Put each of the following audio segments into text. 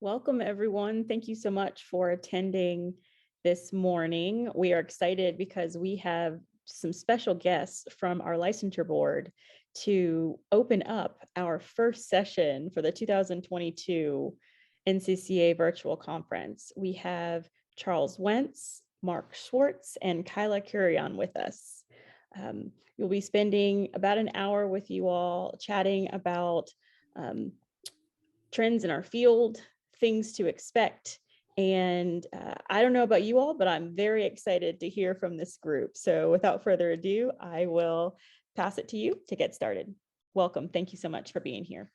Welcome, everyone. Thank you so much for attending this morning. We are excited because we have some special guests from our licensure board to open up our first session for the 2022 NCCA virtual conference. We have Charles Wentz, Mark Schwarze, and Kyla Kurian with us. You'll be spending about an hour with you all chatting about trends in our field, things to expect. And I don't know about you all, but I'm very excited to hear from this group. So without further ado, I will pass it to you to get started. Welcome. Thank you so much for being here.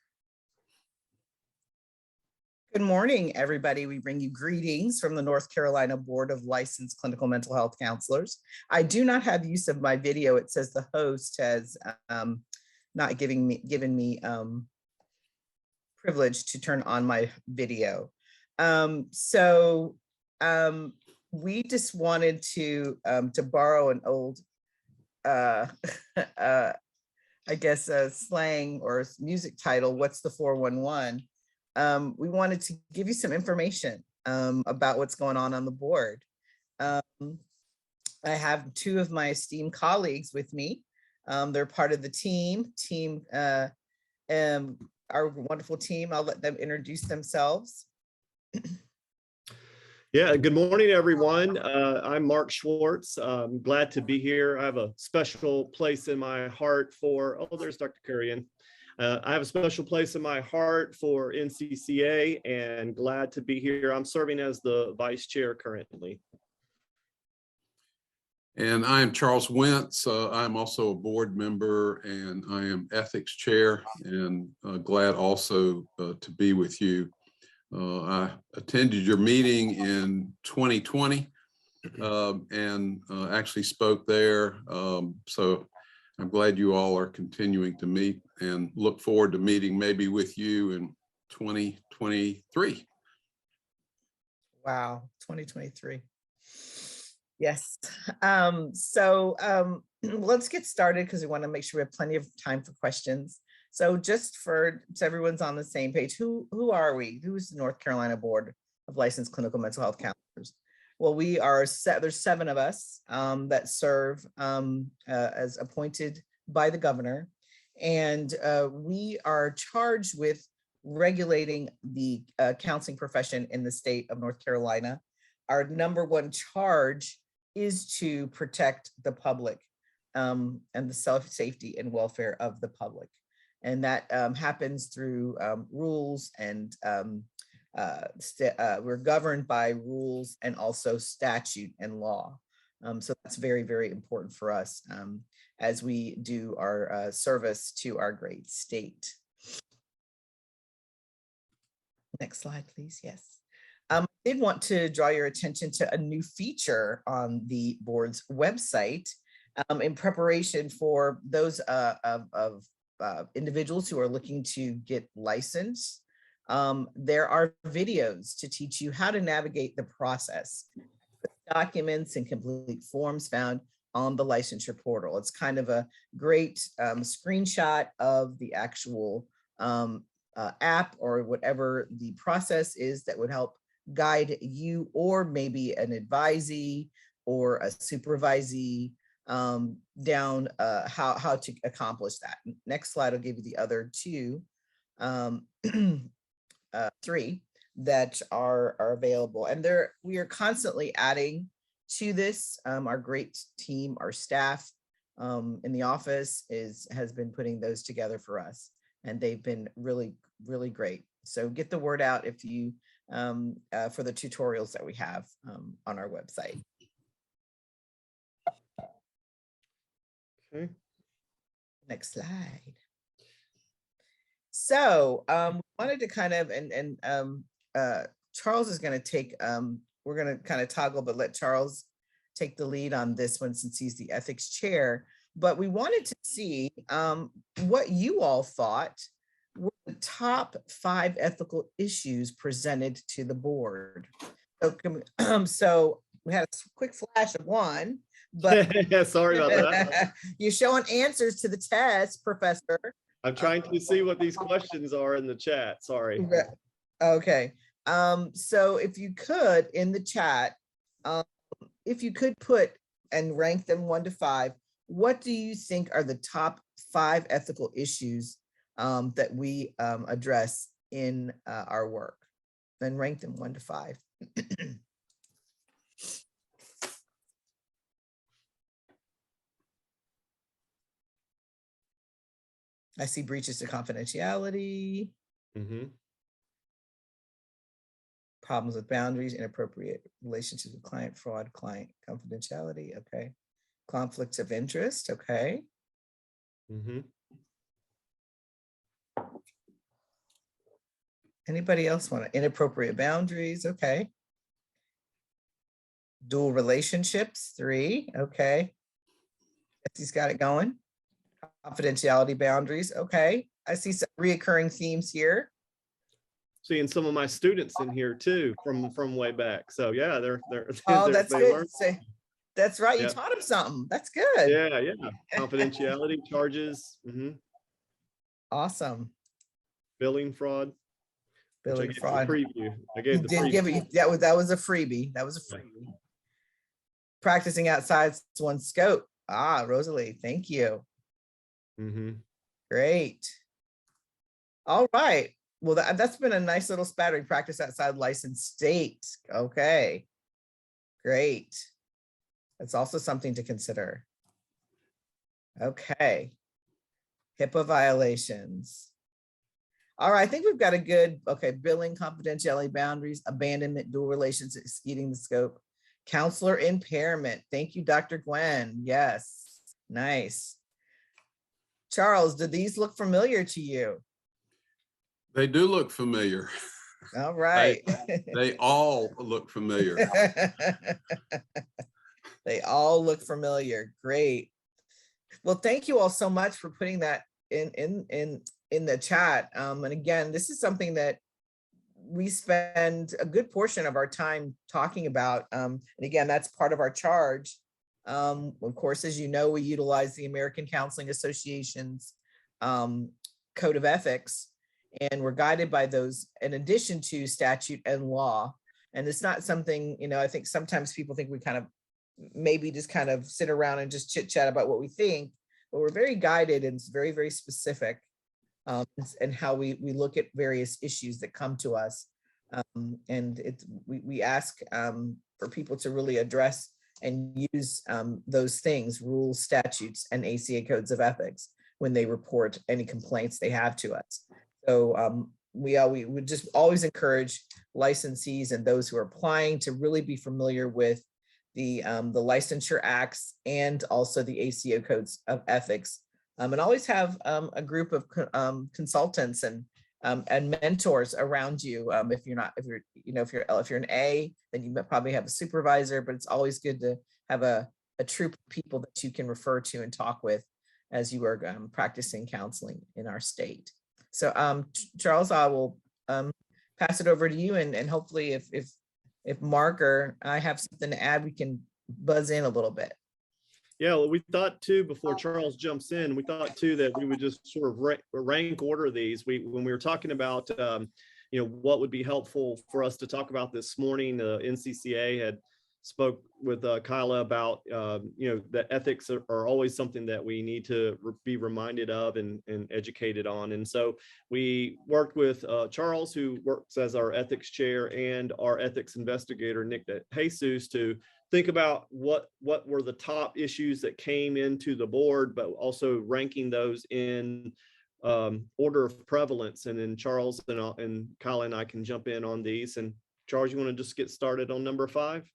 Good morning, everybody. We bring you greetings from the North Carolina Board of Licensed Clinical Mental Health Counselors. I do not have use of my video. It says the host has not given me privilege to turn on my video. We just wanted to borrow an old, I guess, slang or music title, What's the 411? We wanted to give you some information about what's going on the board. I have two of my esteemed colleagues with me. They're part of the team, our wonderful team. I'll let them introduce themselves. Yeah, good morning, everyone. I'm Mark Schwarze. I'm glad to be here. I have a special place in my heart for, oh, there's Dr. Kurian. I have a special place in my heart for NCCA and glad to be here. I'm serving as the vice chair currently. And I'm Charles Wentz. I'm also a board member and I am ethics chair and glad also to be with you. I attended your meeting in 2020 and actually spoke there. So I'm glad you all are continuing to meet and look forward to meeting maybe with you in 2023. Wow, 2023. Yes. Let's get started because we want to make sure we have plenty of time for questions. So just so everyone's on the same page, who are we? Who's the North Carolina Board of Licensed Clinical Mental Health Counselors? Well, we are there's 7 of us that serve as appointed by the governor, and we are charged with regulating the counseling profession in the state of North Carolina. Our number one charge is to protect the public and the safety and welfare of the public. And that happens through rules and we're governed by rules and also statute and law. So that's very, very important for us as we do our service to our great state. Next slide, please. Yes. I did want to draw your attention to a new feature on the board's website in preparation for those individuals who are looking to get licensed. There are videos to teach you how to navigate the process, documents and complete forms found on the licensure portal. It's kind of a great screenshot of the actual app or whatever the process is that would help guide you or maybe an advisee or a supervisee down how to accomplish that. Next slide will give you the other 2, 3 that are available. And we are constantly adding to this. Our great team, our staff in the office has been putting those together for us. And they've been really, really great. So get the word out if you for the tutorials that we have on our website. Okay. Next slide. So we wanted to kind of, Charles is going to take, we're going to kind of toggle, but let Charles take the lead on this one since he's the ethics chair. But we wanted to see what you all thought were the top 5 ethical issues presented to the board. So we had a quick flash of one, but sorry about that. You're showing answers to the test, Professor. I'm trying to see what these questions are in the chat. Sorry. Okay. So if you could, in the chat, if you could put and rank them 1 to 5, what do you think are the top 5 ethical issues that we address in our work? Then rank them 1 to 5. I see breaches to confidentiality, problems with boundaries, inappropriate relationships with client fraud, client confidentiality. Okay. Conflicts of interest. Okay. Anybody else want to? Inappropriate boundaries. Okay. Dual relationships. 3. Okay. He's got it going. Confidentiality boundaries. Okay. I see some reoccurring themes here. Seeing some of my students in here too from way back. So yeah, they're Oh, that's good. That's right. You Yeah. taught them something. That's good. Yeah. Confidentiality charges. Awesome. Billing fraud. Billing fraud. Preview. I gave the preview. Give it, that was a freebie. That was a freebie. Practicing outside one's scope. Ah, Rosalie, thank you. Great. All right. Well, that's been a nice little spattering. Practice outside licensed state. Okay. Great. That's also something to consider. Okay. HIPAA violations. All right, I think we've got a good, okay, billing, confidentiality boundaries, abandonment, dual relations, exceeding the scope, counselor impairment. Thank you, Dr. Gwen. Yes, nice. Charles, do these look familiar to you? They do look familiar. All right. They all look familiar. They all look familiar. Great. Well, thank you all so much for putting that in the chat. And again, this is something that we spend a good portion of our time talking about. And again, that's part of our charge. Of course, as you know, we utilize the American Counseling Association's Code of Ethics, and we're guided by those in addition to statute and law. And it's not something, you know, I think sometimes people think we kind of maybe just kind of sit around and just chit chat about what we think, but we're very guided and it's very, very specific and how we look at various issues that come to us. And we ask for people to really address and use those things, rules, statutes, and ACA codes of ethics when they report any complaints they have to us. So we would just always encourage licensees and those who are applying to really be familiar with the licensure acts and also the ACO codes of ethics, and always have a group of consultants and mentors around you. If you're an A, then you probably have a supervisor, but it's always good to have a troop of people that you can refer to and talk with as you are practicing counseling in our state. So Charles, I will pass it over to you, and hopefully if Mark or I have something to add, we can buzz in a little bit. Yeah, well, we thought too, before Charles jumps in, we thought too that we would just sort of rank order these. When we were talking about, what would be helpful for us to talk about this morning, NCCA had spoke with Kyla about, that ethics are always something that we need to be reminded of and educated on. And so we worked with Charles, who works as our ethics chair, and our ethics investigator, Nick Jesus, to think about what were the top issues that came into the board, but also ranking those in order of prevalence. And then Charles and Kyla and I can jump in on these. And Charles, you want to just get started on number 5?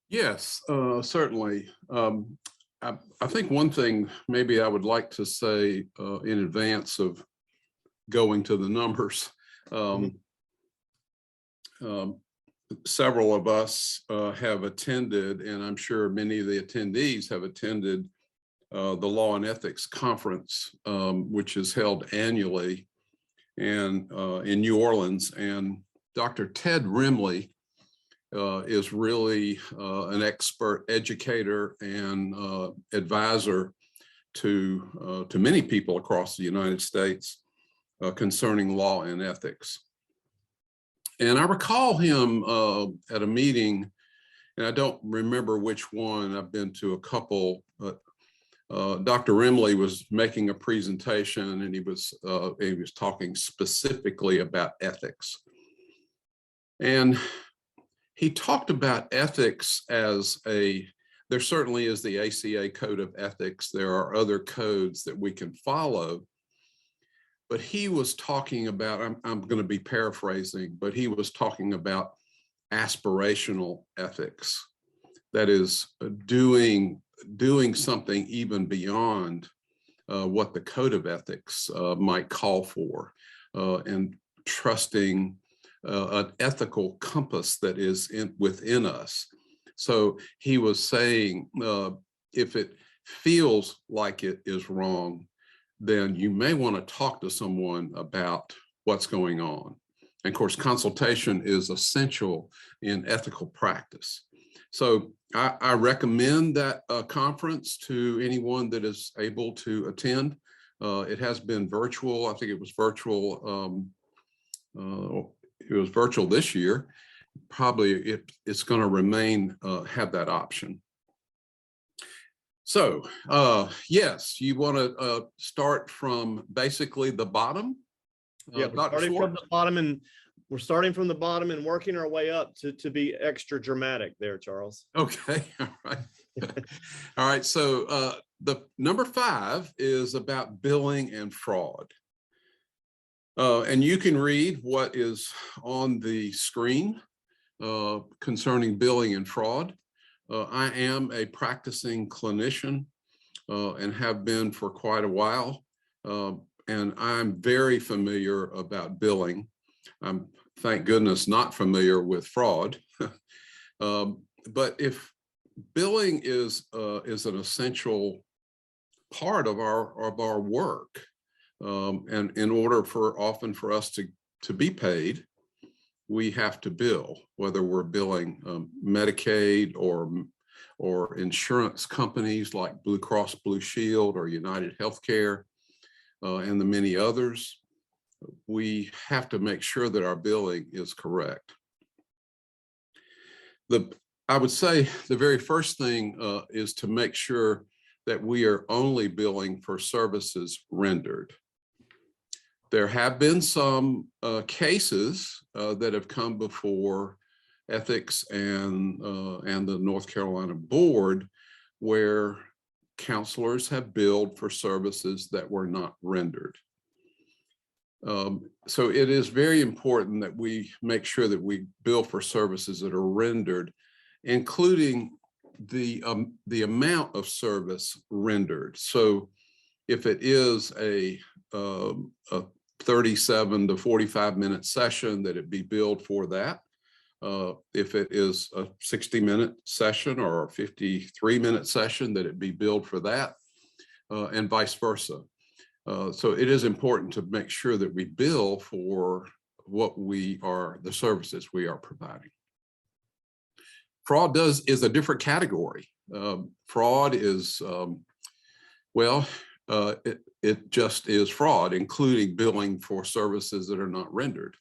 Yes, certainly. I think one thing maybe I would like to say in advance of going to the numbers, several of us have attended, and I'm sure many of the attendees have attended the Law and Ethics Conference, which is held annually and in New Orleans. And Dr. Ted Rimley is really an expert educator and advisor to many people across the United States concerning law and ethics. And I recall him at a meeting, and I don't remember which one. I've been to a couple, but Dr. Rimley was making a presentation, and he was talking specifically about ethics. And he talked about ethics as there certainly is the ACA Code of Ethics. There are other codes that we can follow. But he was talking about, I'm going to be paraphrasing, but he was talking about aspirational ethics. That is doing something even beyond what the Code of Ethics might call for, and trusting an ethical compass that is within us. So he was saying, if it feels like it is wrong, then you may want to talk to someone about what's going on. And of course, consultation is essential in ethical practice. So I recommend that conference to anyone that is able to attend. It has been virtual. I think it was virtual. It was virtual this year. Probably it's going to remain, have that option. So yes, you want to start from basically the bottom. Yeah, starting from the bottom, and we're starting from the bottom and working our way up to be extra dramatic there, Charles. Okay, all right. All right, so the number 5 is about billing and fraud. And you can read what is on the screen concerning billing and fraud. I am a practicing clinician and have been for quite a while. And I'm very familiar about billing. I'm, thank goodness, not familiar with fraud. But if billing is an essential part of our work, and in order often for us to be paid, we have to bill, whether we're billing Medicaid or insurance companies like Blue Cross Blue Shield or United Healthcare, and the many others. We have to make sure that our billing is correct. I would say the very first thing is to make sure that we are only billing for services rendered. There have been some cases that have come before ethics and the North Carolina board where counselors have billed for services that were not rendered. So it is very important that we make sure that we bill for services that are rendered, including the amount of service rendered. So if it is a 37 to 45 minute session, that it be billed for that. If it is a 60-minute session or a 53-minute session, that it be billed for that, and vice versa. So it is important to make sure that we bill for the services we are providing. Fraud is a different category. Fraud is, it just is fraud, including billing for services that are not rendered.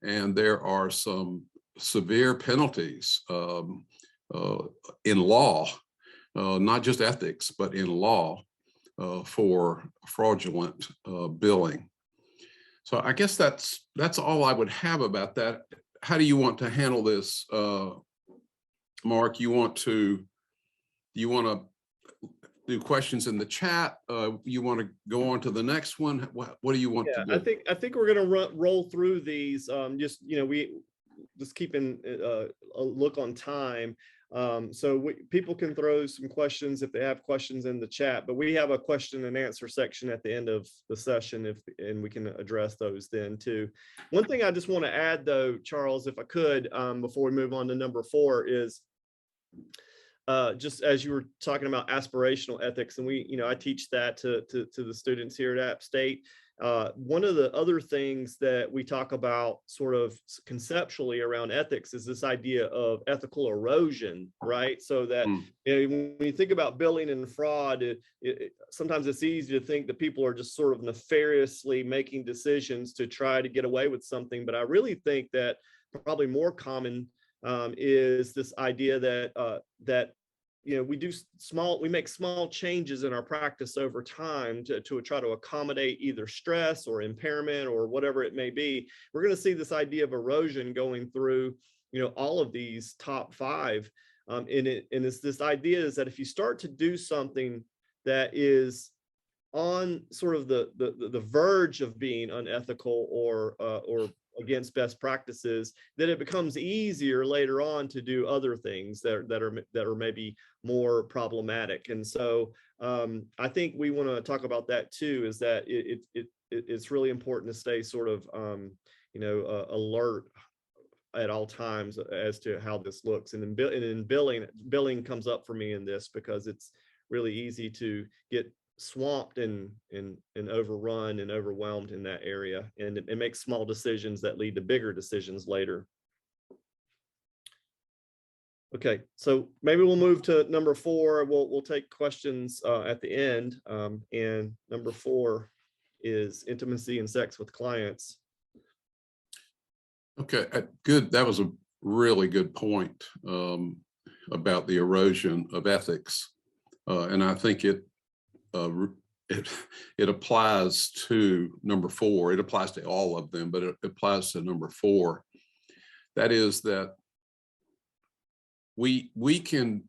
And there are some severe penalties in law, not just ethics, but in law for fraudulent billing. So I guess that's all I would have about that. How do you want to handle this, Mark? You want to do questions in the chat? You want to go on to the next one? What do you want to do? I think we're going to roll through these. We just keeping a look on time. So people can throw some questions if they have questions in the chat, but we have a question and answer section at the end of the session, and we can address those then too. One thing I just want to add though, Charles, if I could, before we move on to number 4, is just as you were talking about aspirational ethics, and I teach that to the students here at App State. One of the other things that we talk about sort of conceptually around ethics is this idea of ethical erosion, right? So that when you think about billing and fraud, sometimes it's easy to think that people are just sort of nefariously making decisions to try to get away with something. But I really think that probably more common is this idea that we make small changes in our practice over time to try to accommodate either stress or impairment or whatever it may be. We're going to see this idea of erosion going through, all of these top 5. And it's this idea is that if you start to do something that is on sort of the verge of being unethical or against best practices, then it becomes easier later on to do other things that are maybe more problematic. And so I think we want to talk about that too, is that it's really important to stay sort of alert at all times as to how this looks. And then billing comes up for me in this because it's really easy to get swamped and overrun and overwhelmed in that area, and it makes small decisions that lead to bigger decisions later. Okay, so maybe we'll move to number 4. We'll take questions at the end, and number 4 is intimacy and sex with clients. Okay, good. That was a really good point about the erosion of ethics, and I think it applies to number 4. It applies to all of them, but it applies to number 4. That is that we can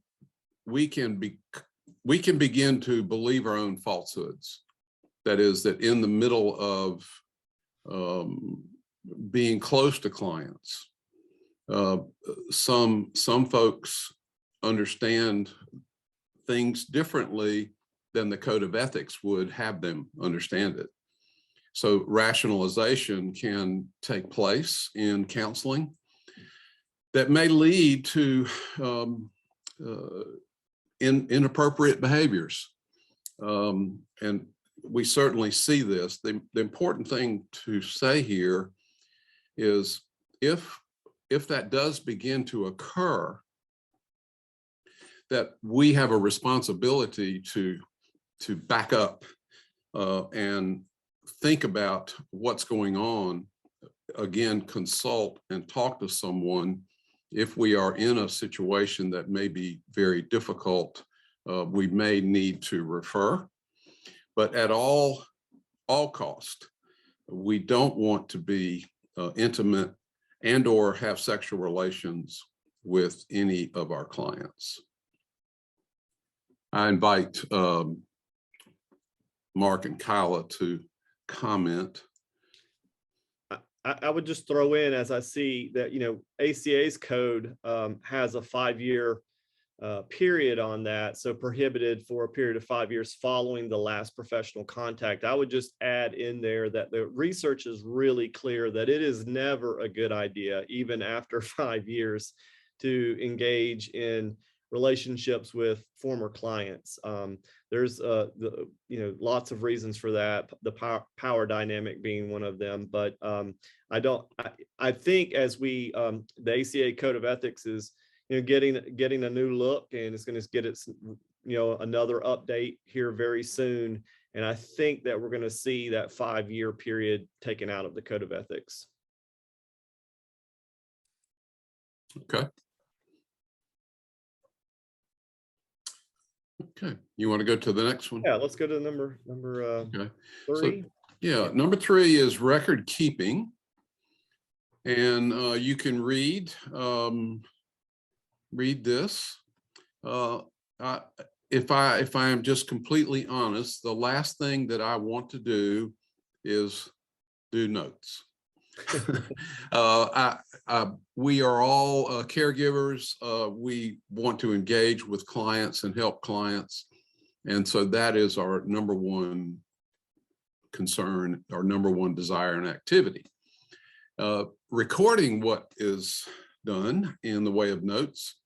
begin to believe our own falsehoods. That is that in the middle of being close to clients, some folks understand things differently than the code of ethics would have them understand it. So rationalization can take place in counseling that may lead to inappropriate behaviors. And we certainly see this. The important thing to say here is if that does begin to occur, that we have a responsibility to back up and think about what's going on. Again, consult and talk to someone. If we are in a situation that may be very difficult, we may need to refer. But at all cost, we don't want to be intimate and or have sexual relations with any of our clients. I invite Mark and Kyla to comment. I would just throw in, as I see that, ACA's code has a 5-year period on that. So prohibited for a period of 5 years following the last professional contact. I would just add in there that the research is really clear that it is never a good idea, even after 5 years, to engage in relationships with former clients. There's lots of reasons for that, the power dynamic being one of them. But I think as we the ACA Code of Ethics is getting a new look, and it's going to get its another update here very soon. And I think that we're going to see that 5-year period taken out of the Code of Ethics. Okay. Okay, you want to go to the next one? Yeah, let's go to number okay. 3. So, yeah, number 3 is record keeping, and you can read this. If I am just completely honest, the last thing that I want to do is do notes. We are all caregivers. We want to engage with clients and help clients. And so that is our number one concern, our number one desire and activity. Recording what is done in the way of notes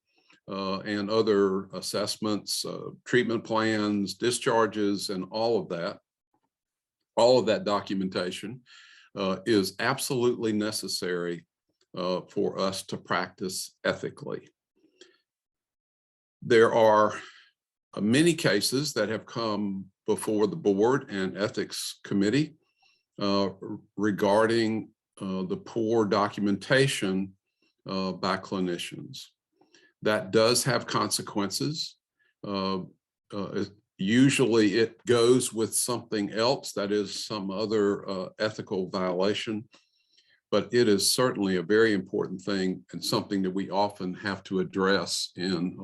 and other assessments, treatment plans, discharges, and all of that documentation is absolutely necessary for us to practice ethically. There are many cases that have come before the board and ethics committee regarding the poor documentation by clinicians. That does have consequences. Usually it goes with something else, that is some other ethical violation, but it is certainly a very important thing and something that we often have to address in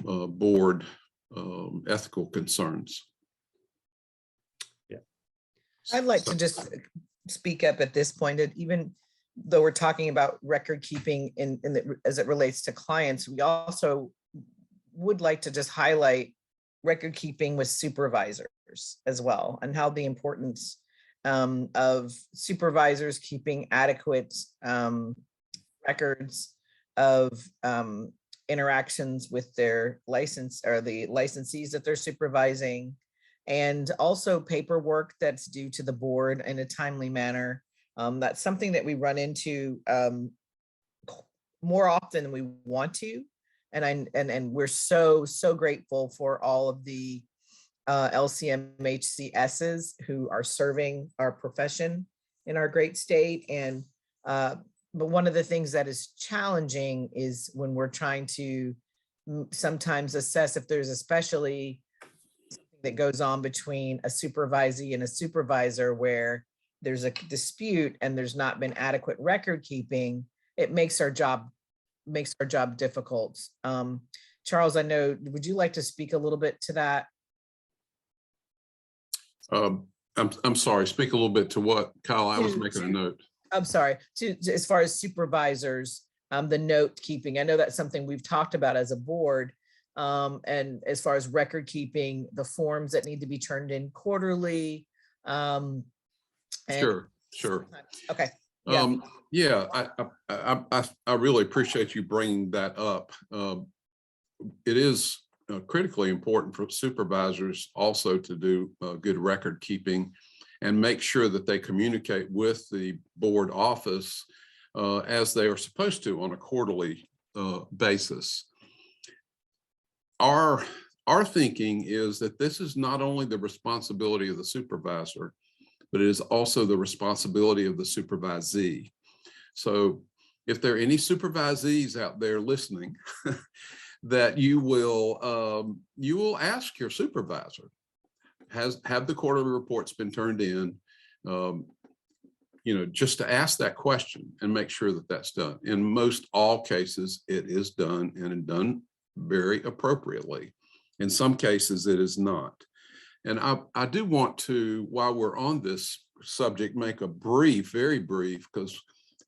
board ethical concerns. Yeah, I'd like to just speak up at this point, that even though we're talking about record keeping as it relates to clients, we also would like to just highlight record keeping with supervisors as well, and how the importance of supervisors keeping adequate records of interactions with their license or the licensees that they're supervising, and also paperwork that's due to the board in a timely manner. That's something that we run into more often than we want to. And we're so grateful for all of the LCMHCSs who are serving our profession in our great state. And but one of the things that is challenging is when we're trying to sometimes assess if there's especially something that goes on between a supervisee and a supervisor where there's a dispute and there's not been adequate record keeping. It makes our job difficult. Charles, I know, would you like to speak a little bit to that? I'm sorry, speak a little bit to what, Kyle? I was making a note. I'm sorry, to as far as supervisors, the note keeping. I know that's something we've talked about as a board. And as far as record keeping, the forms that need to be turned in quarterly. Sure. Okay. Yeah, I really appreciate you bringing that up. It is critically important for supervisors also to do good record keeping and make sure that they communicate with the board office as they are supposed to on a quarterly basis. Our thinking is that this is not only the responsibility of the supervisor, but it is also the responsibility of the supervisee. So if there are any supervisees out there listening, that you will ask your supervisor, have the quarterly reports been turned in? Just to ask that question and make sure that that's done. In most all cases, it is done, and done very appropriately. In some cases, it is not. And I do want to, while we're on this subject, make a very brief, because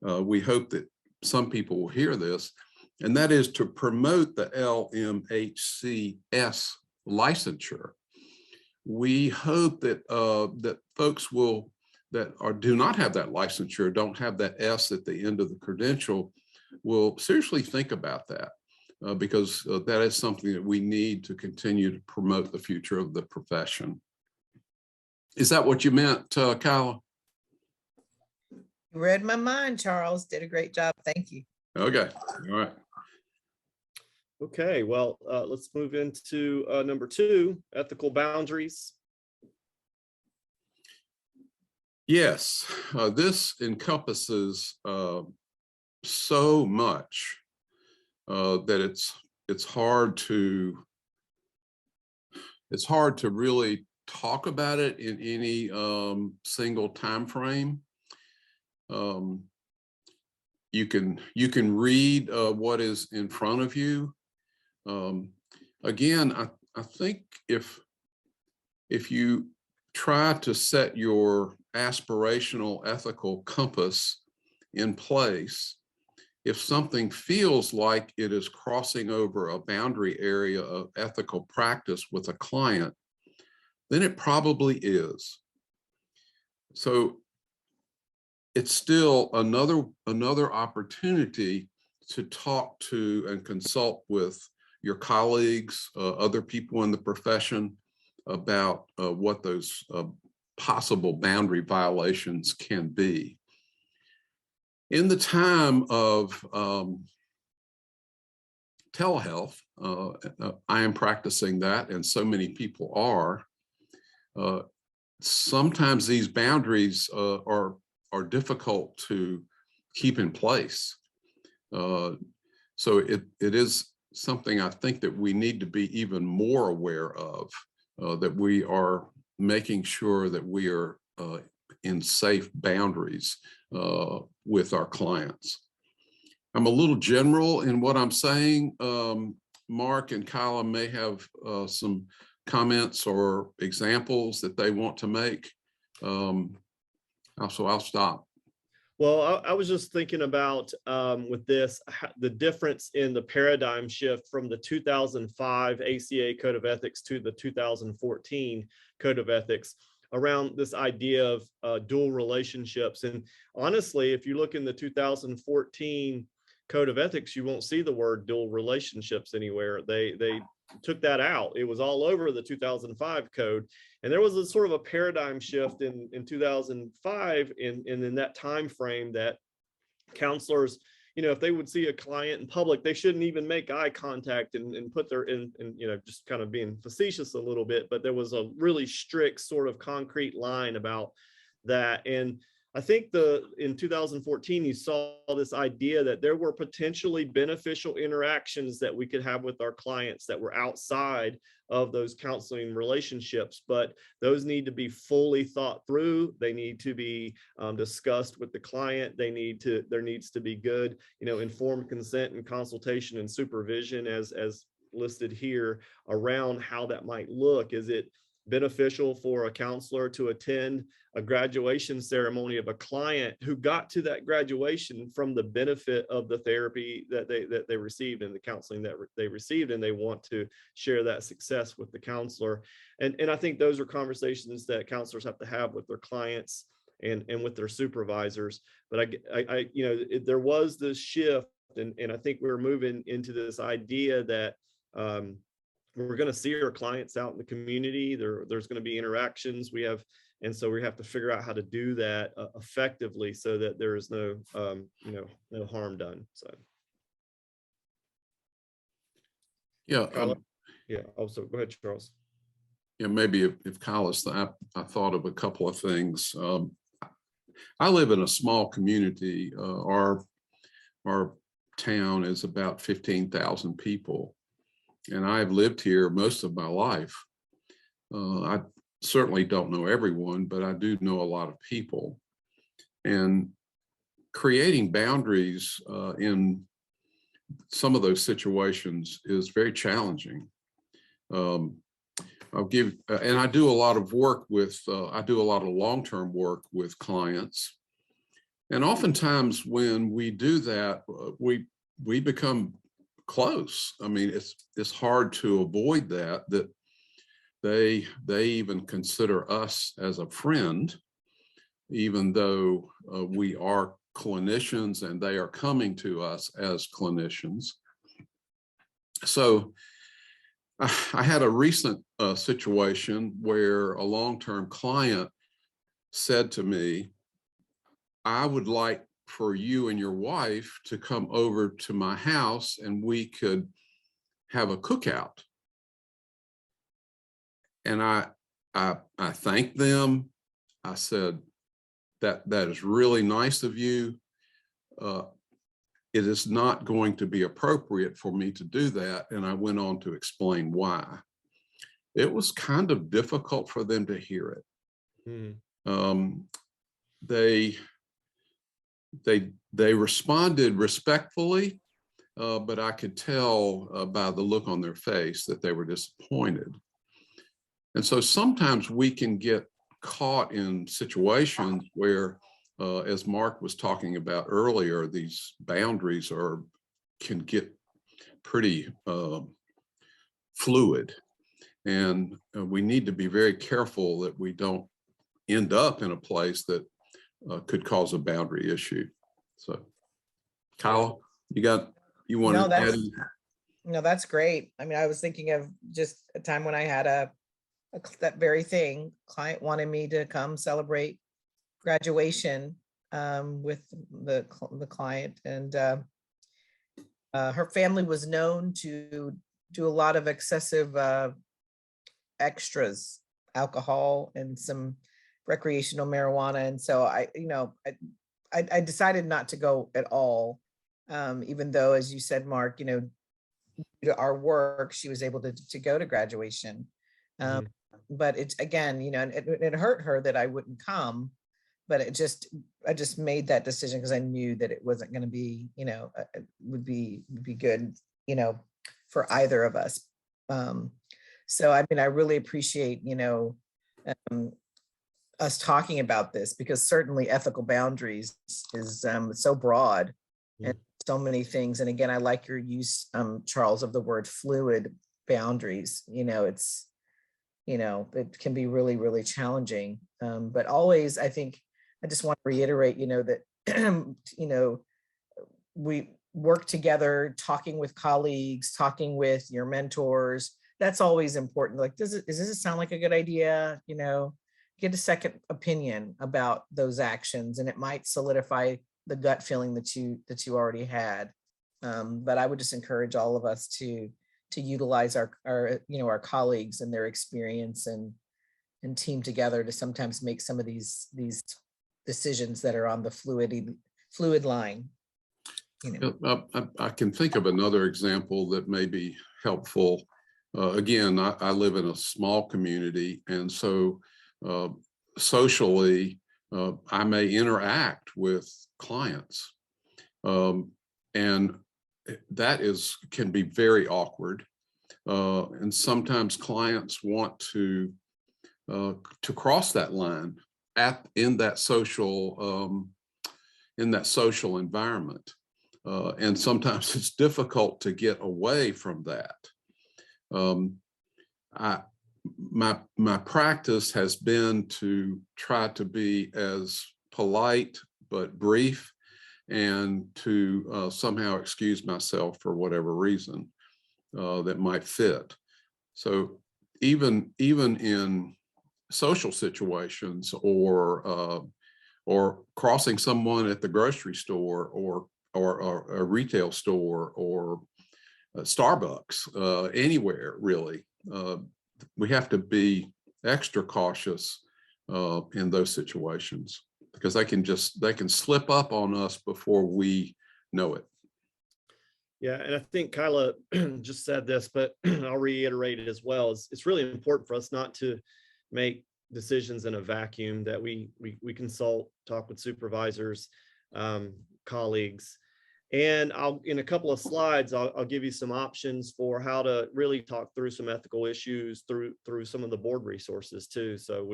we hope that some people will hear this, and that is to promote the LMHCS licensure. We hope that that folks do not have that licensure, don't have that S at the end of the credential, will seriously think about that, because that is something that we need to continue to promote the future of the profession. Is that what you meant, Kyla? You read my mind, Charles. Did a great job. Thank you. Okay. All right. Okay, well, let's move into number 2, ethical boundaries. Yes, this encompasses so much that it's hard to really talk about it in any single time frame. You can read what is in front of you. Again, I think if you try to set your aspirational ethical compass in place, if something feels like it is crossing over a boundary area of ethical practice with a client, then it probably is. So it's still another opportunity to talk to and consult with your colleagues, other people in the profession, about what those possible boundary violations can be. In the time of telehealth, I am practicing that, and so many people are. Sometimes these boundaries are difficult to keep in place. So it is something I think that we need to be even more aware of, that we are making sure that we are in safe boundaries with our clients. I'm a little general in what I'm saying. Mark and Kyla may have some comments or examples that they want to make. So I'll stop. Well, I was just thinking about with this, the difference in the paradigm shift from the 2005 ACA Code of Ethics to the 2014 Code of Ethics around this idea of dual relationships. And honestly, if you look in the 2014 Code of Ethics, you won't see the word dual relationships anywhere. They took that out. It was all over the 2005 code. And there was a sort of a paradigm shift in 2005 in that time frame that counselors, if they would see a client in public, they shouldn't even make eye contact and put their just kind of being facetious a little bit, but there was a really strict sort of concrete line about that. And I think in 2014, you saw this idea that there were potentially beneficial interactions that we could have with our clients that were outside of those counseling relationships, but those need to be fully thought through. They need to be discussed with the client. There needs to be good, informed consent and consultation and supervision as listed here around how that might look. Is it beneficial for a counselor to attend a graduation ceremony of a client who got to that graduation from the benefit of the therapy that they received and the counseling that they received, and they want to share that success with the counselor? And I think those are conversations that counselors have to have with their clients and with their supervisors. But there was this shift, and I think we're moving into this idea that we're going to see our clients out in the community. There's going to be interactions and so we have to figure out how to do that effectively so that there is no harm done. So yeah, yeah. Also, go ahead, Charles. Yeah, maybe if Kyla's, I thought of a couple of things. I live in a small community. Our town is about 15,000 people. And I've lived here most of my life. I certainly don't know everyone, but I do know a lot of people. And creating boundaries in some of those situations is very challenging. I'll give, and I do a lot of work with, I do a lot of long-term work with clients. And oftentimes when we do that, we become close. I mean, it's hard to avoid that they even consider us as a friend, even though we are clinicians and they are coming to us as clinicians. So I had a recent situation where a long-term client said to me, I would like for you and your wife to come over to my house and we could have a cookout. And I thanked them. I said, that is really nice of you. It is not going to be appropriate for me to do that. And I went on to explain why. It was kind of difficult for them to hear it. Mm-hmm. They responded respectfully, but I could tell by the look on their face that they were disappointed. And so sometimes we can get caught in situations where, as Mark was talking about earlier, these boundaries can get pretty fluid. And we need to be very careful that we don't end up in a place that could cause a boundary issue. So, Kyla, you want to add? No, that's great. I mean, I was thinking of just a time when I had that very thing. Client wanted me to come celebrate graduation with the client, and her family was known to do a lot of excessive extras, alcohol and some recreational marijuana. And so I decided not to go at all. Even though, as you said, Mark, you know, due to our work, she was able to go to graduation. Mhm. But it's, again, you know, it hurt her that I wouldn't come, but I just made that decision because I knew that it wasn't going to be, you know, it would be good, you know, for either of us. So I mean, I really appreciate, you know, um, us talking about this, because certainly ethical boundaries is so broad and so many things. And again, I like your use, Charles, of the word fluid boundaries. You know, it's, you know, it can be really, really challenging. But always, I think, I just want to reiterate, you know, that, you know, we work together, talking with colleagues, talking with your mentors. That's always important. Like, does this sound like a good idea? You know, get a second opinion about those actions, and it might solidify the gut feeling that you already had. But I would just encourage all of us to utilize our you know, our colleagues and their experience, and team together to sometimes make some of these decisions that are on the fluid line. You know. I can think of another example that may be helpful. Again, I live in a small community, and so socially, I may interact with clients, and that can be very awkward. And sometimes clients want to cross that line in that social environment. And sometimes it's difficult to get away from that. My practice has been to try to be as polite but brief, and to somehow excuse myself for whatever reason that might fit. So even in social situations, or crossing someone at the grocery store, or a retail store, or Starbucks, anywhere really, we have to be extra cautious in those situations, because they can slip up on us before we know it. Yeah, and I think Kyla just said this, but I'll reiterate it as well. It's really important for us not to make decisions in a vacuum, that we consult, talk with supervisors, colleagues. And in a couple of slides, I'll give you some options for how to really talk through some ethical issues through some of the board resources too. So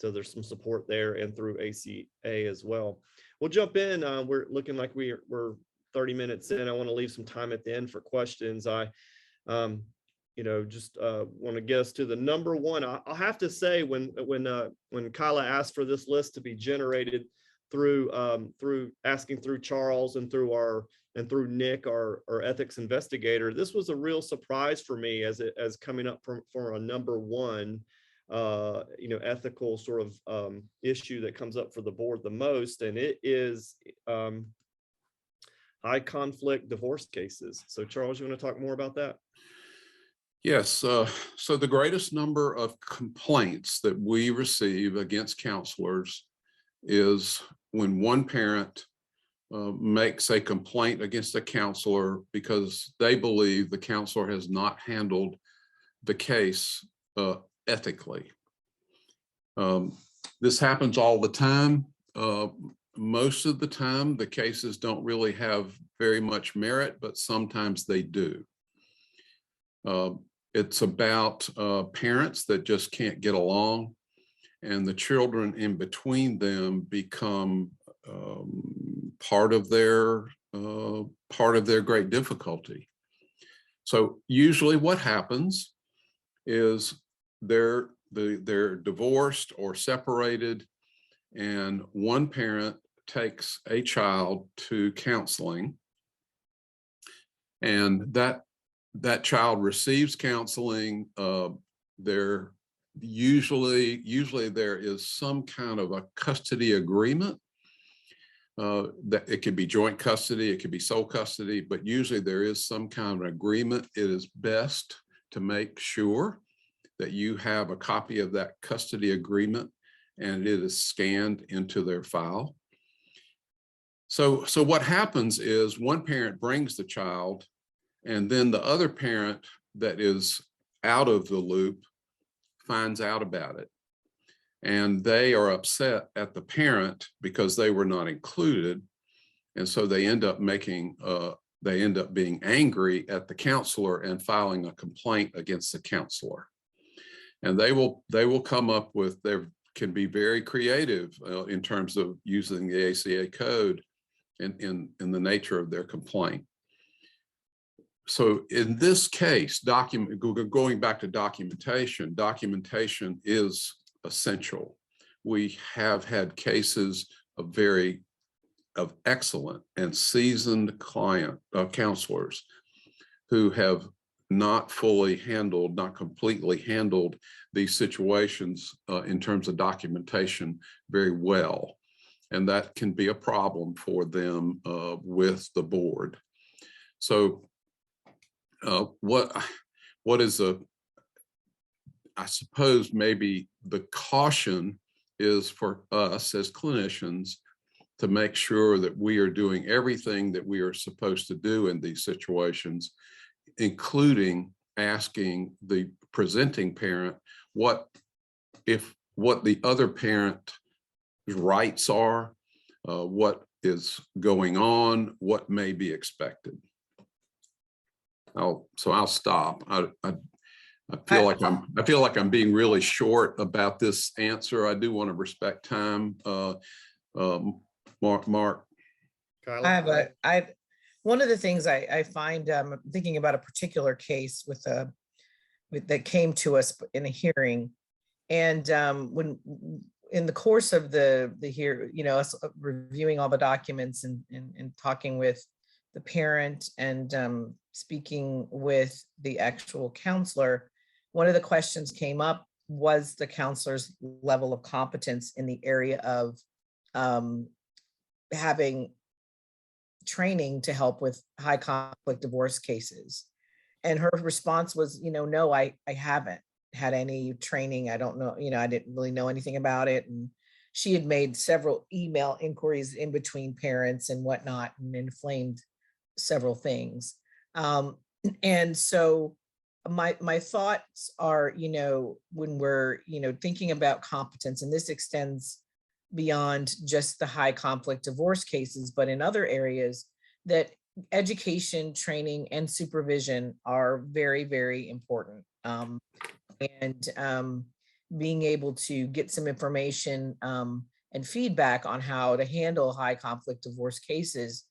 there's some support there, and through ACA as well. We'll jump in. We're looking like we're 30 minutes in. I want to leave some time at the end for questions. I you know, just want to get us to the number one. I'll have to say, when Kyla asked for this list to be generated through asking through Charles and through Nick, our ethics investigator, this was a real surprise for me as coming up for a number one, you know, ethical sort of issue that comes up for the board the most, and it is high conflict divorce cases. So Charles, you want to talk more about that? Yes. So the greatest number of complaints that we receive against counselors is when one parent makes a complaint against a counselor because they believe the counselor has not handled the case ethically. This happens all the time. Most of the time, the cases don't really have very much merit, but sometimes they do. It's about parents that just can't get along, and the children in between them become part of their great difficulty. So usually what happens is they're divorced or separated, and one parent takes a child to counseling, and that child receives counseling. There usually there is some kind of a custody agreement. That it could be joint custody, it could be sole custody, but usually there is some kind of agreement. It is best to make sure that you have a copy of that custody agreement and it is scanned into their file. So what happens is one parent brings the child, and then the other parent that is out of the loop finds out about it. And they are upset at the parent because they were not included. And so they end up being angry at the counselor and filing a complaint against the counselor. And they will come up with, they can be very creative in terms of using the ACA code in the nature of their complaint. So in this case, going back to documentation is essential. We have had cases of excellent and seasoned counselors who have not completely handled these situations in terms of documentation very well. And that can be a problem for them with the board. So what is I suppose maybe the caution is for us as clinicians to make sure that we are doing everything that we are supposed to do in these situations, including asking the presenting parent what the other parent's rights are, what is going on, what may be expected. I'll stop. I feel like I'm being really short about this answer. I do want to respect time. Mark. Kyla? One of the things I find, thinking about a particular case that came to us in a hearing, and when in the course of the us reviewing all the documents and talking with the parent and speaking with the actual counselor, one of the questions came up was the counselor's level of competence in the area of having training to help with high conflict divorce cases. And her response was, no, I haven't had any training. I don't know, I didn't really know anything about it. And she had made several email inquiries in between parents and whatnot and inflamed several things. And so my thoughts are, when we're, thinking about competence, and this extends beyond just the high conflict divorce cases, but in other areas, that education, training, and supervision are very, very important. And being able to get some information and feedback on how to handle high conflict divorce cases,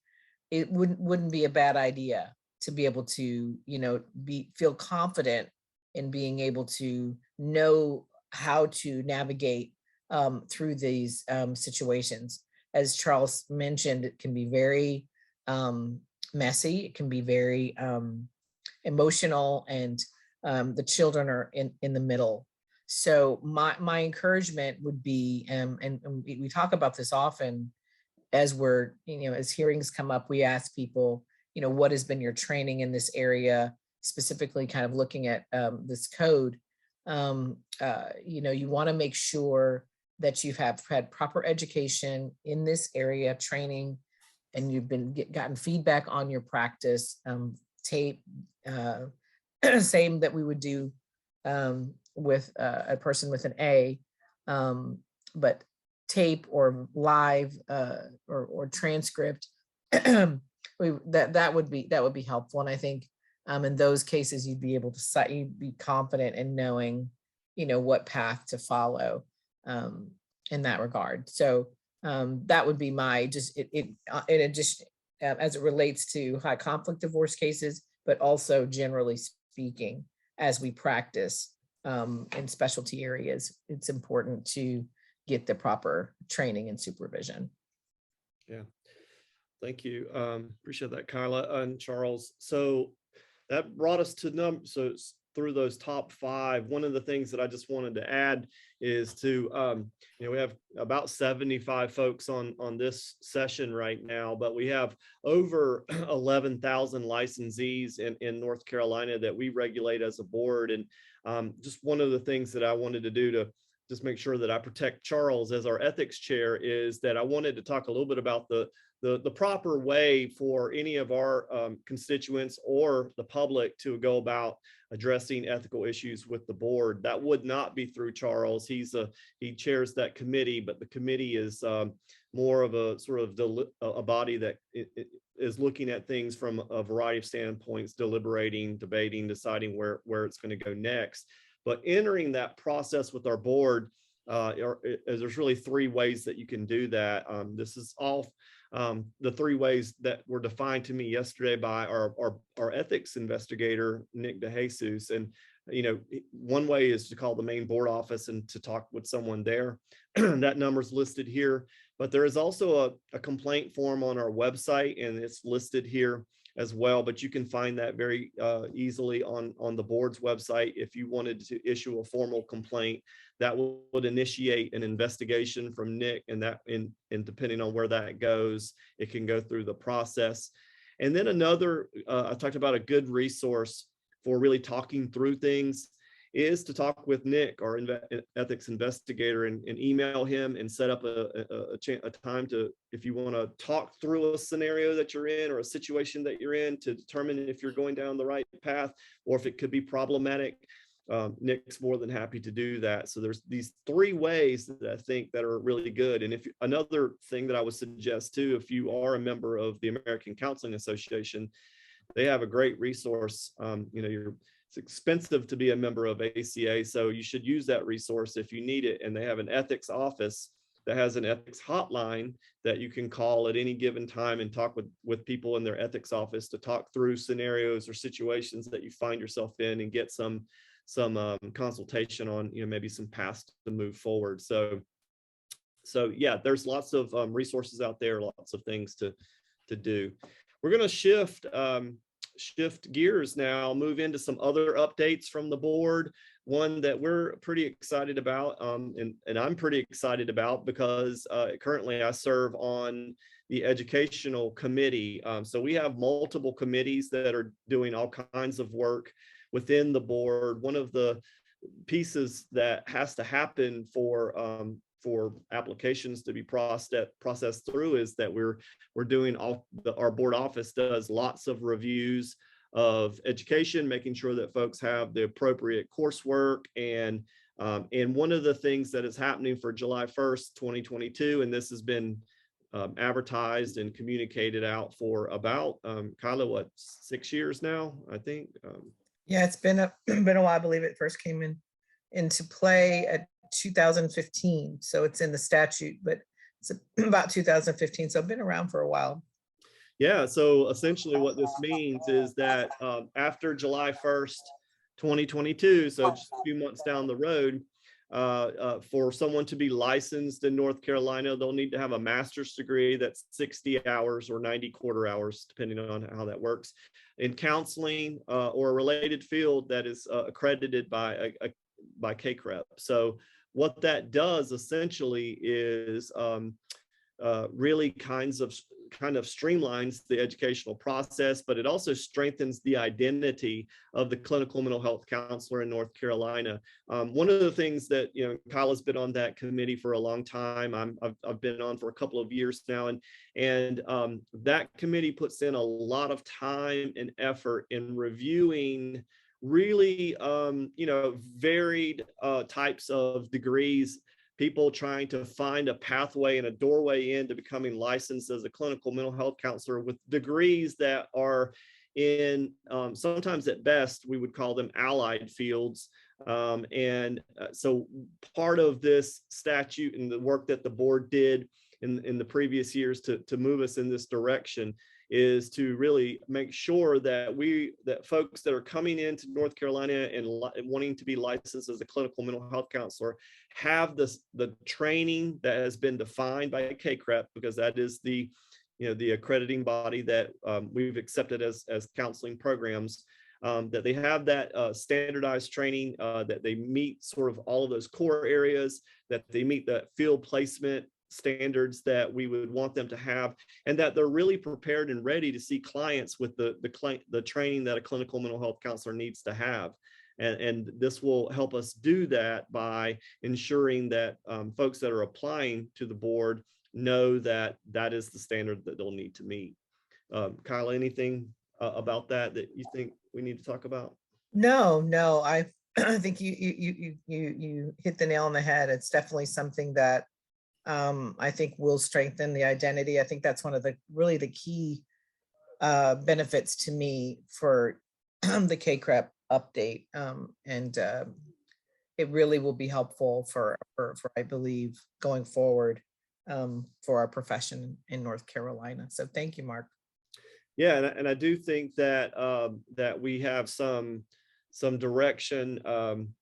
it wouldn't be a bad idea to be able to, feel confident in being able to know how to navigate through these situations. As Charles mentioned, it can be very messy. It can be very emotional, and the children are in the middle. So my encouragement would be, and we talk about this often as we're, as hearings come up, we ask people, what has been your training in this area, specifically kind of looking at this code. You want to make sure that you have had proper education in this area, training, and you've gotten feedback on your practice, tape, same that we would do with a person with an A, but tape or live or transcript, that would be helpful. And I think in those cases you'd be able to you'd be confident in knowing what path to follow in that regard. So that would be my in addition as it relates to high conflict divorce cases, but also generally speaking, as we practice in specialty areas, it's important to get the proper training and supervision. Yeah, thank you. Appreciate that, Kyla and Charles. So that brought us to through those top 5. One of the things that I just wanted to add is to, we have about 75 folks on this session right now, but we have over 11,000 licensees in North Carolina that we regulate as a board. And just one of the things that I wanted to do to just make sure that I protect Charles as our ethics chair is that I wanted to talk a little bit about the the proper way for any of our constituents or the public to go about addressing ethical issues with the board. That would not be through Charles. He chairs that committee, but the committee is more of a sort of a body that is looking at things from a variety of standpoints, deliberating, debating, deciding where it's going to go next. But entering that process with our board, there's really three ways that you can do that. This is all the three ways that were defined to me yesterday by our ethics investigator, Nick DeJesus. And, one way is to call the main board office and to talk with someone there. That number's listed here, but there is also a complaint form on our website, and it's listed here as well, but you can find that very easily on the board's website. If you wanted to issue a formal complaint, that would initiate an investigation from Nick, and depending on where that goes, it can go through the process. And then I talked about a good resource for really talking through things is to talk with Nick, our ethics investigator, and email him and set up a time to, if you want to talk through a scenario that you're in or a situation that you're in to determine if you're going down the right path or if it could be problematic. Nick's more than happy to do that. So there's these three ways that I think that are really good. And another thing that I would suggest too, if you are a member of the American Counseling Association, they have a great resource. It's expensive to be a member of ACA, so you should use that resource if you need it. And they have an ethics office that has an ethics hotline that you can call at any given time and talk with people in their ethics office to talk through scenarios or situations that you find yourself in and get some consultation on, maybe some paths to move forward. So yeah, there's lots of resources out there, lots of things to do. We're going to shift gears now, move into some other updates from the board. One that we're pretty excited about, and I'm pretty excited about because currently I serve on the educational committee. So we have multiple committees that are doing all kinds of work within the board. One of the pieces that has to happen for applications to be processed through is that we're doing our board office does lots of reviews of education, making sure that folks have the appropriate coursework. And one of the things that is happening for July 1st, 2022, and this has been advertised and communicated out for about, Kyla, 6 years now, I think. Yeah, it's been a while. I believe it first came into play at 2015. So it's in the statute, but it's about 2015. So I've been around for a while. Yeah, so essentially what this means is that after July 1st, 2022, so just a few months down the road, for someone to be licensed in North Carolina, they'll need to have a master's degree that's 60 hours or 90 quarter hours, depending on how that works, in counseling or a related field that is accredited by KCREP. So what that does essentially is really kind of streamlines the educational process, but it also strengthens the identity of the clinical mental health counselor in North Carolina. One of the things that, Kyla's been on that committee for a long time. I've been on for a couple of years now, and that committee puts in a lot of time and effort in reviewing really, varied types of degrees, people trying to find a pathway and a doorway into becoming licensed as a clinical mental health counselor with degrees that are in, sometimes at best, we would call them allied fields. So part of this statute and the work that the board did in the previous years to move us in this direction is to really make sure that folks that are coming into North Carolina and wanting to be licensed as a clinical mental health counselor have the training that has been defined by KCREP, because that is the accrediting body that we've accepted as counseling programs, that they have that standardized training, that they meet sort of all of those core areas, that they meet that field placement standards that we would want them to have, and that they're really prepared and ready to see clients with the training that a clinical mental health counselor needs to have. And this will help us do that by ensuring that folks that are applying to the board know that that is the standard that they'll need to meet. Kyla, anything about that you think we need to talk about? No, I think you hit the nail on the head. It's definitely something that I think will strengthen the identity. I think that's one of the really the key benefits to me for the KCREP update, and it really will be helpful for I believe going forward for our profession in North Carolina. So thank you, Mark. Yeah, and I do think that that we have some direction,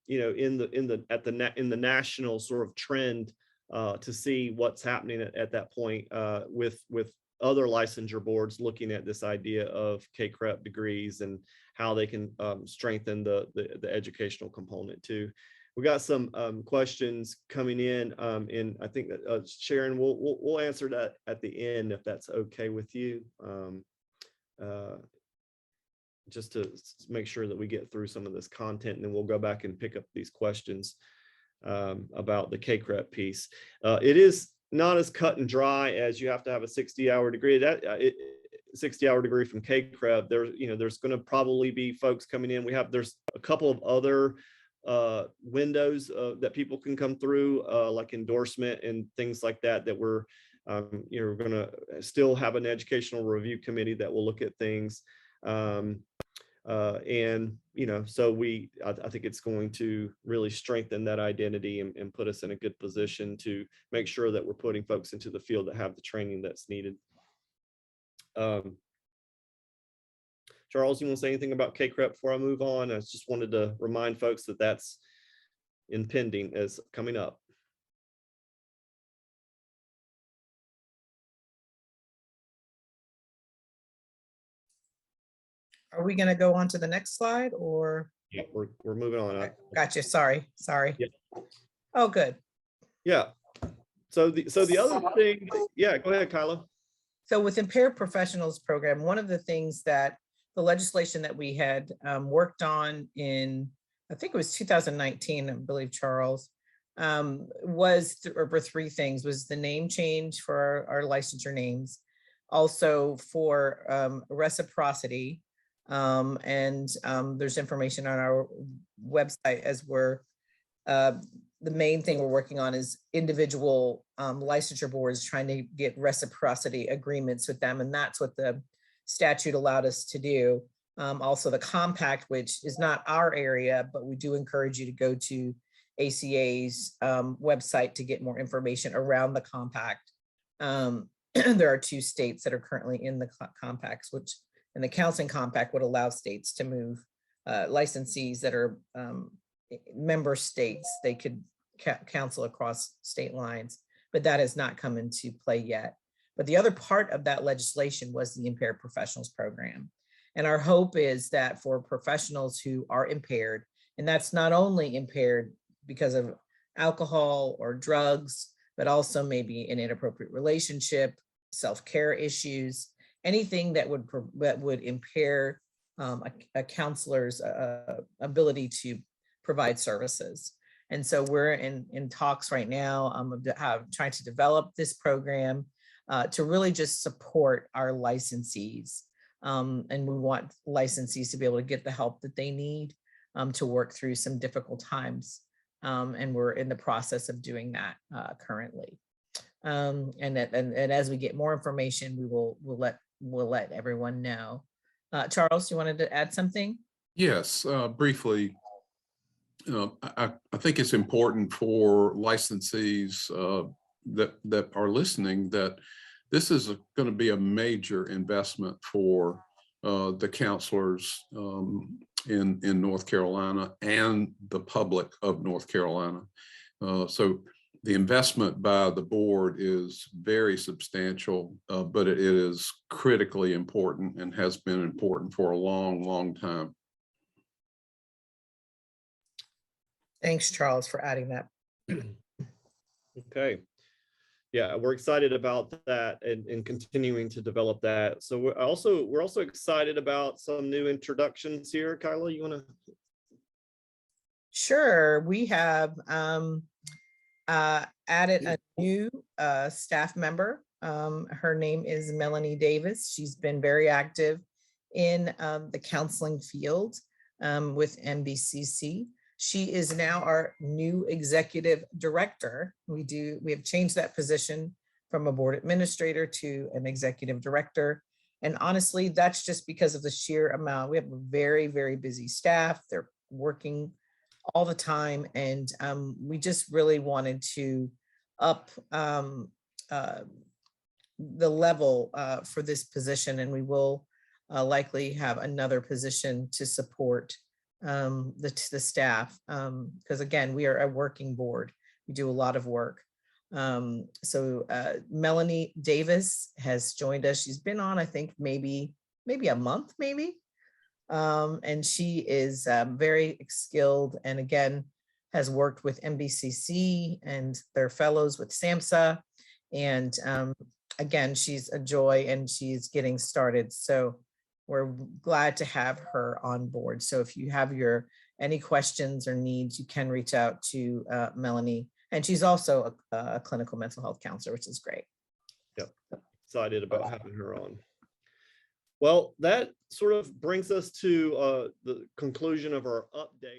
you know, in the national sort of trend to see what's happening at that point with other licensure boards looking at this idea of KCREP degrees and how they can strengthen the educational component too. We got some questions coming in, and I think that Sharon, we'll answer that at the end if that's okay with you. Just to make sure that we get through some of this content, and then we'll go back and pick up these questions about the KCREP piece. It is not as cut and dry as you have to have a 60-hour degree. 60-hour degree from KCREP. There's going to probably be folks coming in. There's a couple of other windows that people can come through, like endorsement and things like that. That we're we're going to still have an educational review committee that will look at things. And so I think it's going to really strengthen that identity and put us in a good position to make sure that we're putting folks into the field that have the training that's needed. Charles, you want to say anything about KCREP before I move on? I just wanted to remind folks that that's impending, as coming up. Are we going to go on to the next slide, or? Yeah, we're moving on. Okay, gotcha. Sorry. Yeah. Oh, good. Yeah. So the other thing, yeah, go ahead, Kyla. So with Impaired Professionals Program, one of the things that the legislation that we had worked on in, I think it was 2019, I believe, Charles, was for three things: was the name change for our licensure names, also for reciprocity, and there's information on our website as we're the main thing we're working on is individual licensure boards trying to get reciprocity agreements with them, and that's what the statute allowed us to do. Also the compact, which is not our area, but we do encourage you to go to ACA's website to get more information around the compact. There are 2 states that are currently in the compacts, which and the counseling compact would allow states to move licensees that are member states. They could counsel across state lines, but that has not come into play yet. But the other part of that legislation was the Impaired Professionals Program. And our hope is that for professionals who are impaired, and that's not only impaired because of alcohol or drugs, but also maybe an inappropriate relationship, self-care issues, anything that would impair a counselor's ability to provide services. And so we're in talks right now trying to develop this program to really just support our licensees. And we want licensees to be able to get the help that they need to work through some difficult times. And we're in the process of doing that currently. And as we get more information, we'll let everyone know. Charles, you wanted to add something? Yes, briefly. I think it's important for licensees that are listening that this is going to be a major investment for the counselors in North Carolina and the public of North Carolina. So the investment by the board is very substantial, but it is critically important and has been important for a long, long time. Thanks, Charles, for adding that. Okay. Yeah, we're excited about that and continuing to develop that. So we're also excited about some new introductions here. Kyla, you want to? Sure. We have added a new staff member. Her name is Melanie Davis. She's been very active in the counseling field with NBCC. She is now our new executive director. We have changed that position from a board administrator to an executive director. And honestly, that's just because of the sheer amount. We have a very, very busy staff. They're working all the time. And we just really wanted to up the level for this position. And we will likely have another position to support the staff. Because again, we are a working board. We do a lot of work. So Melanie Davis has joined us. She's been on, I think, maybe a month, maybe. And she is very skilled, and again, has worked with NBCC and their fellows with SAMHSA. And again, she's a joy and she's getting started. So we're glad to have her on board. So if you have any questions or needs, you can reach out to Melanie. And she's also a clinical mental health counselor, which is great. Yep, excited about having her on. Well, that sort of brings us to the conclusion of our update.